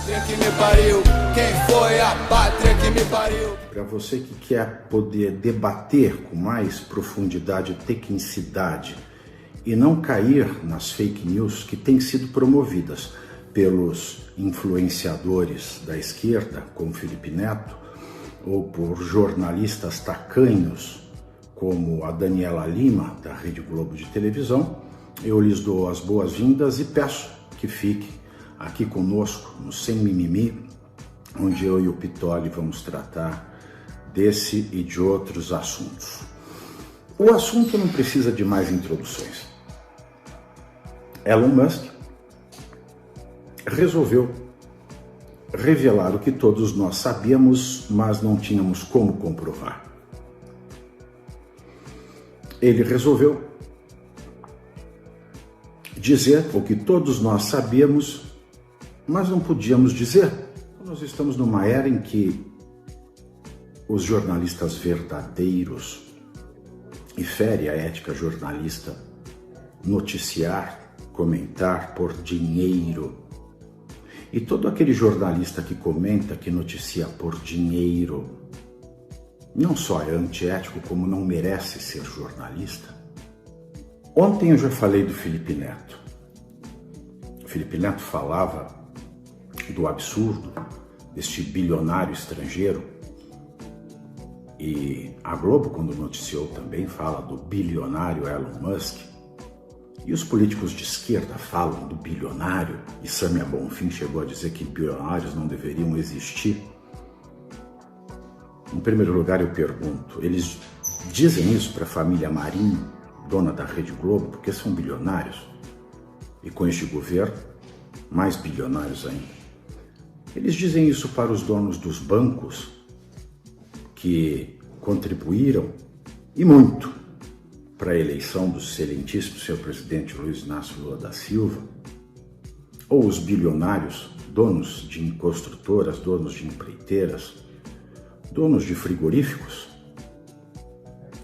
pátria que me pariu? Quem foi a pátria que me pariu? Para você que quer poder debater com mais profundidade e tecnicidade e não cair nas fake news que têm sido promovidas pelos influenciadores da esquerda, como Felipe Neto, ou por jornalistas tacanhos, como a Daniela Lima, da Rede Globo de televisão, eu lhes dou as boas-vindas e peço que fiquem aqui conosco no Sem Mimimi, onde eu e o Pitoli vamos tratar desse e de outros assuntos. O assunto não precisa de mais introduções. Elon Musk resolveu revelar o que todos nós sabíamos, mas não tínhamos como comprovar. Ele resolveu dizer o que todos nós sabíamos, mas não podíamos dizer. Nós estamos numa era em que os jornalistas verdadeiros, e fere a ética jornalista, noticiar, comentar por dinheiro. E todo aquele jornalista que comenta, que noticia por dinheiro, não só é antiético, como não merece ser jornalista. Ontem eu já falei do Felipe Neto. O Felipe Neto falava do absurdo deste bilionário estrangeiro, e a Globo, quando noticiou, também fala do bilionário Elon Musk, e os políticos de esquerda falam do bilionário, e Samia Bonfim chegou a dizer que bilionários não deveriam existir. Em primeiro lugar, eu pergunto, eles dizem isso para a família Marinho, dona da Rede Globo, porque são bilionários? E com este governo, mais bilionários ainda. Eles dizem isso para os donos dos bancos, que contribuíram, e muito, para a eleição do excelentíssimo senhor presidente Luiz Inácio Lula da Silva, ou os bilionários, donos de construtoras, donos de empreiteiras, donos de frigoríficos,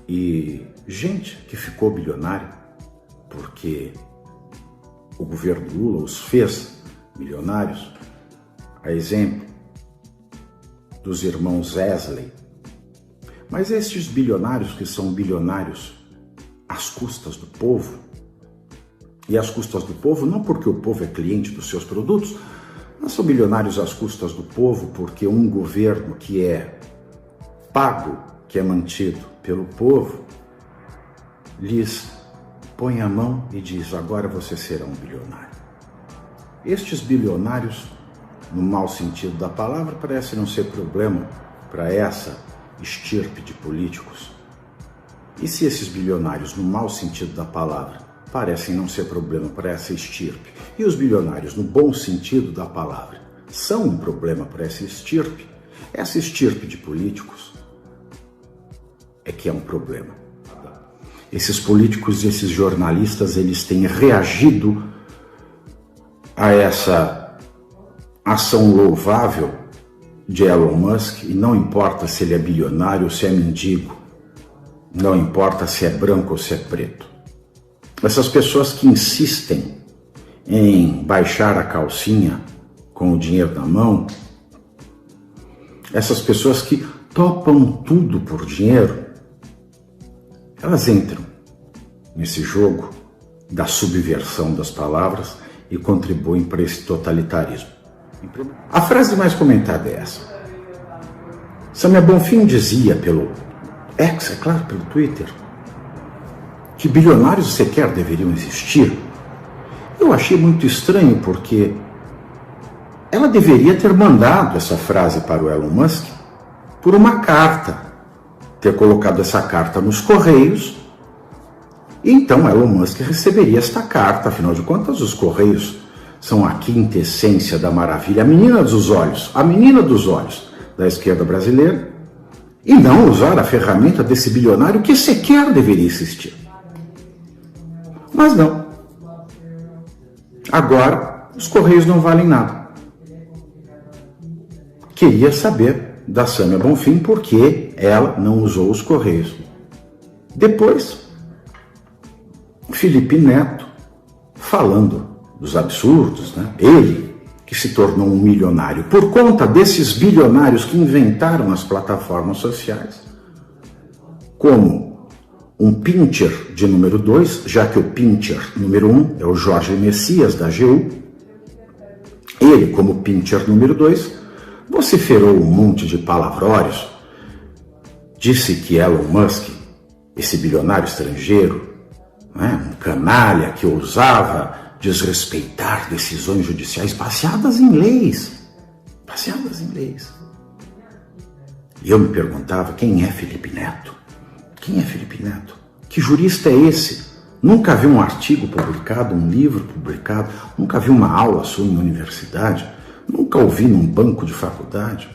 e gente que ficou bilionária porque o governo Lula os fez milionários, a exemplo dos irmãos Wesley. Mas estes bilionários que são bilionários às custas do povo, e às custas do povo não porque o povo é cliente dos seus produtos, mas são bilionários às custas do povo porque um governo que é pago, que é mantido pelo povo, lhes põe a mão e diz: agora você será um bilionário. Estes bilionários, no mau sentido da palavra, parece não ser problema para essa estirpe de políticos. E se esses bilionários, no mau sentido da palavra, parecem não ser problema para essa estirpe, e os bilionários, no bom sentido da palavra, são um problema para essa estirpe de políticos é que é um problema. Esses políticos e esses jornalistas, eles têm reagido a essa ação louvável de Elon Musk, e não importa se ele é bilionário ou se é mendigo, não importa se é branco ou se é preto. Essas pessoas que insistem em baixar a calcinha com o dinheiro na mão, essas pessoas que topam tudo por dinheiro, elas entram nesse jogo da subversão das palavras e contribuem para esse totalitarismo. A frase mais comentada é essa. Samia Bonfim dizia pelo X, é claro, pelo Twitter, que bilionários sequer deveriam existir. Eu achei muito estranho porque ela deveria ter mandado essa frase para o Elon Musk por uma carta, ter colocado essa carta nos Correios, e então Elon Musk receberia esta carta. Afinal de contas, os Correios são a quintessência da maravilha, a menina dos olhos da esquerda brasileira, e não usar a ferramenta desse bilionário que sequer deveria existir. Mas não. Agora, os Correios não valem nada. Queria saber da Samia Bonfim por que ela não usou os Correios. Depois, Felipe Neto falando dos absurdos, né? Ele, que se tornou um milionário por conta desses bilionários que inventaram as plataformas sociais, como um pincher de número 2, já que o pincher número 1 é o Jorge Messias da AGU. Ele, como pincher número 2, vociferou um monte de palavrórios, disse que Elon Musk, esse bilionário estrangeiro, um canalha que ousava desrespeitar decisões judiciais baseadas em leis. E eu me perguntava, quem é Felipe Neto? Quem é Felipe Neto? Que jurista é esse? Nunca vi um artigo publicado, um livro publicado, nunca vi uma aula sua em universidade, nunca ouvi num banco de faculdade.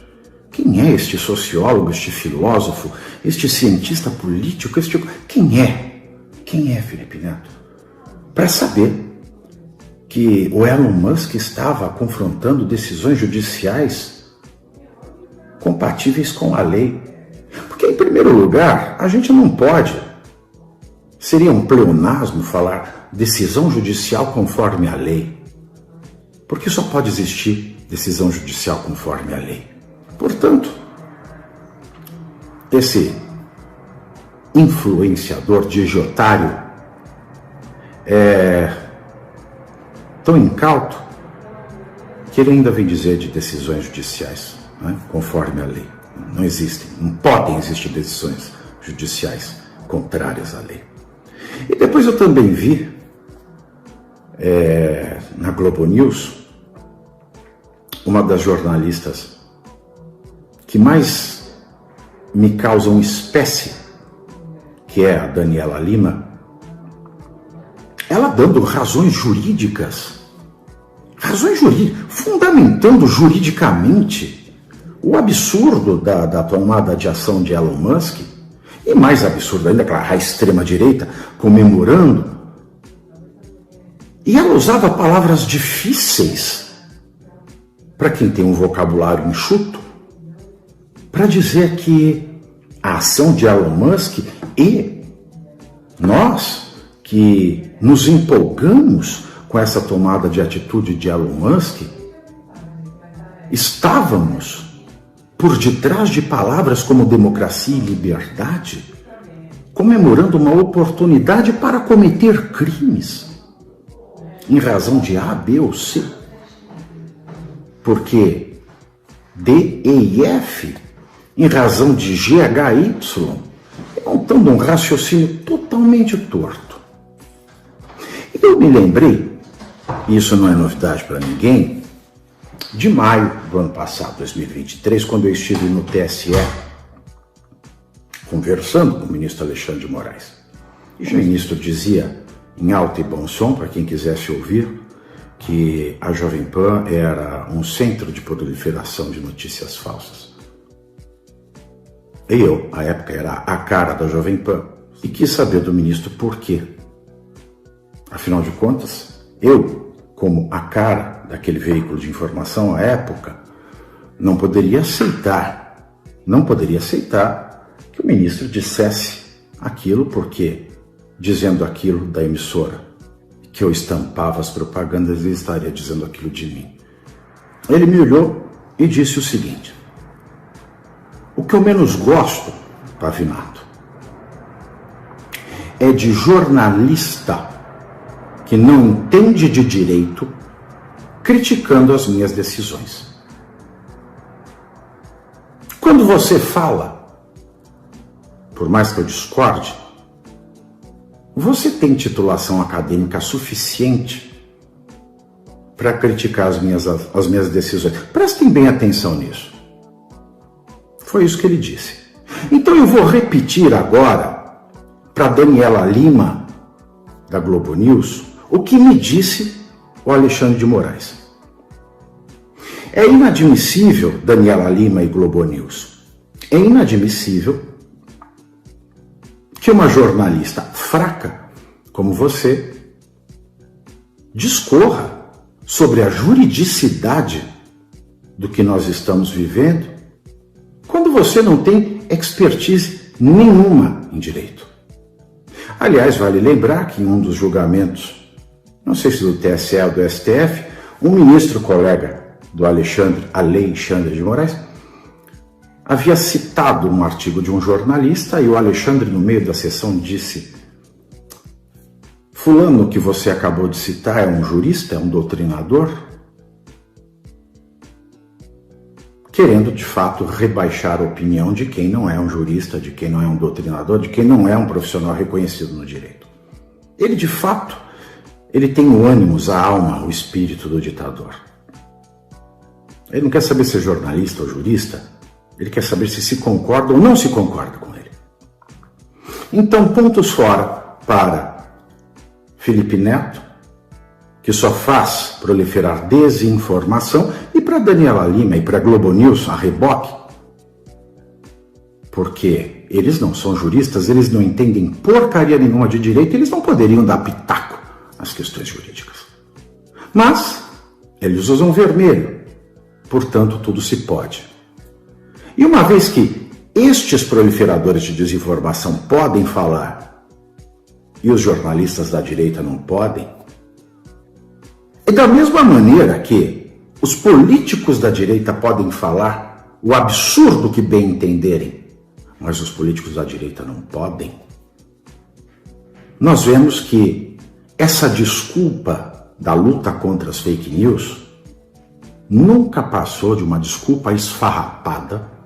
Quem é este sociólogo, este filósofo, este cientista político, Quem é? Quem é Felipe Neto? Para saber que o Elon Musk estava confrontando decisões judiciais compatíveis com a lei. Porque, em primeiro lugar, a gente não pode. Seria um pleonasmo falar decisão judicial conforme a lei. Porque só pode existir decisão judicial conforme a lei. Portanto, esse influenciador digiotário é tão incauto que ele ainda vem dizer de decisões judiciais, conforme a lei. Não existem, não podem existir decisões judiciais contrárias à lei. E depois eu também vi na Globo News uma das jornalistas que mais me causam espécie, que é a Daniela Lima, ela dando razões jurídicas, fundamentando juridicamente o absurdo da tomada de ação de Elon Musk, e mais absurdo ainda, claro, a extrema-direita comemorando. E ela usava palavras difíceis para quem tem um vocabulário enxuto, para dizer que a ação de Elon Musk e nós que nos empolgamos com essa tomada de atitude de Elon Musk, estávamos por detrás de palavras como democracia e liberdade, comemorando uma oportunidade para cometer crimes em razão de A, B ou C. Porque D, E e F, em razão de G, H, Y, montando um raciocínio totalmente torto. E eu me lembrei, e isso não é novidade para ninguém, de maio do ano passado, 2023, quando eu estive no TSE conversando com o ministro Alexandre de Moraes. E o ministro dizia, em alto e bom som, para quem quisesse ouvir, que a Jovem Pan era um centro de proliferação de notícias falsas. E eu, à época, era a cara da Jovem Pan e quis saber do ministro por quê. Afinal de contas, eu, como a cara daquele veículo de informação à época, não poderia aceitar que o ministro dissesse aquilo, porque, dizendo aquilo da emissora, que eu estampava as propagandas, ele estaria dizendo aquilo de mim. Ele me olhou e disse o seguinte: o que eu menos gosto, Pavinato, é de jornalista que não entende de direito criticando as minhas decisões. Quando você fala, por mais que eu discorde, você tem titulação acadêmica suficiente para criticar as minhas decisões. Prestem bem atenção nisso. Foi isso que ele disse. Então eu vou repetir agora para Daniela Lima, da Globo News, o que me disse o Alexandre de Moraes. É inadmissível, Daniela Lima e Globo News, é inadmissível que uma jornalista fraca como você discorra sobre a juridicidade do que nós estamos vivendo quando você não tem expertise nenhuma em direito. Aliás, vale lembrar que em um dos julgamentos, não sei se do TSE ou do STF, um ministro colega do Alexandre de Moraes, havia citado um artigo de um jornalista e o Alexandre, no meio da sessão, disse: fulano que você acabou de citar é um jurista, é um doutrinador? Querendo, de fato, rebaixar a opinião de quem não é um jurista, de quem não é um doutrinador, de quem não é um profissional reconhecido no direito. Ele, de fato, ele tem o ânimos, a alma, o espírito do ditador. Ele não quer saber se é jornalista ou jurista, ele quer saber se concorda ou não se concorda com ele. Então, pontos fora para Felipe Neto, que só faz proliferar desinformação, e para Daniela Lima e para Globo News, a reboque, porque eles não são juristas, eles não entendem porcaria nenhuma de direito, eles não poderiam dar pitaco às questões jurídicas. Mas eles usam vermelho, portanto tudo se pode. E uma vez que estes proliferadores de desinformação podem falar e os jornalistas da direita não podem, é da mesma maneira que os políticos da direita podem falar o absurdo que bem entenderem, mas os políticos da direita não podem. Nós vemos que essa desculpa da luta contra as fake news nunca passou de uma desculpa esfarrapada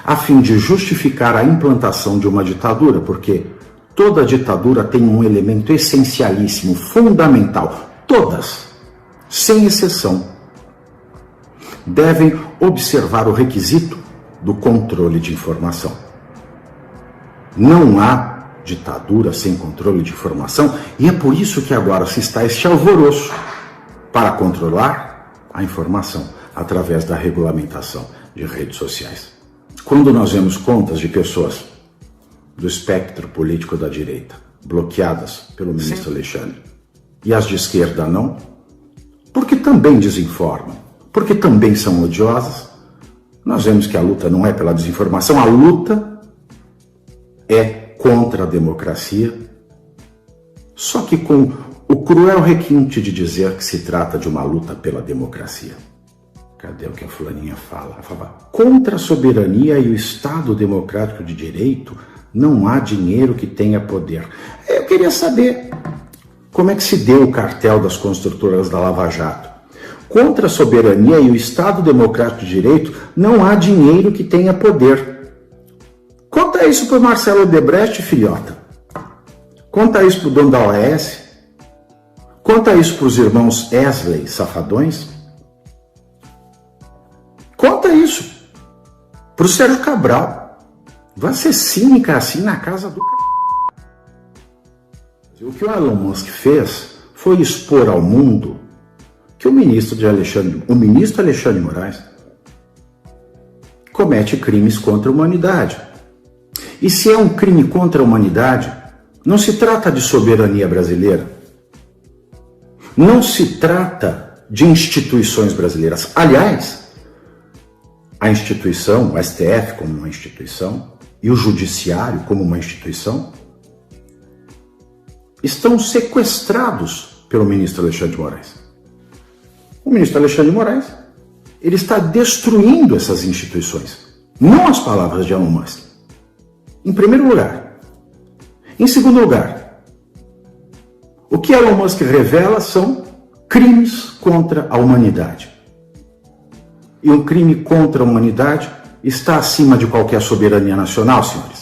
a fim de justificar a implantação de uma ditadura, porque toda ditadura tem um elemento essencialíssimo, fundamental. Todas, sem exceção, devem observar o requisito do controle de informação. Não há ditadura sem controle de informação e é por isso que agora se está este alvoroço para controlar a informação através da regulamentação de redes sociais. Quando nós vemos contas de pessoas do espectro político da direita bloqueadas pelo ministro Alexandre e as de esquerda não, porque também desinformam, porque também são odiosas, nós vemos que a luta não é pela desinformação, a luta é contra a democracia, só que com o cruel requinte de dizer que se trata de uma luta pela democracia. Cadê o que a fulaninha fala? Ela fala: contra a soberania e o Estado democrático de direito não há dinheiro que tenha poder. Eu queria saber como é que se deu o cartel das construtoras da Lava Jato. Contra a soberania e o Estado democrático de direito não há dinheiro que tenha poder. Conta isso para o Marcelo Odebrecht, filhota. Conta isso para o dono da OAS. Conta isso para os irmãos Wesley, safadões. Conta isso para o Sérgio Cabral. Vai ser cínica assim na casa do O que o Elon Musk fez foi expor ao mundo que o ministro Alexandre Moraes comete crimes contra a humanidade. E se é um crime contra a humanidade, não se trata de soberania brasileira. Não se trata de instituições brasileiras. Aliás, a instituição, o STF como uma instituição e o Judiciário como uma instituição estão sequestrados pelo ministro Alexandre de Moraes. O ministro Alexandre de Moraes, ele está destruindo essas instituições, não as palavras de Elon Musk. Em primeiro lugar. Em segundo lugar, o que Elon Musk revela são crimes contra a humanidade. E um crime contra a humanidade está acima de qualquer soberania nacional, senhores.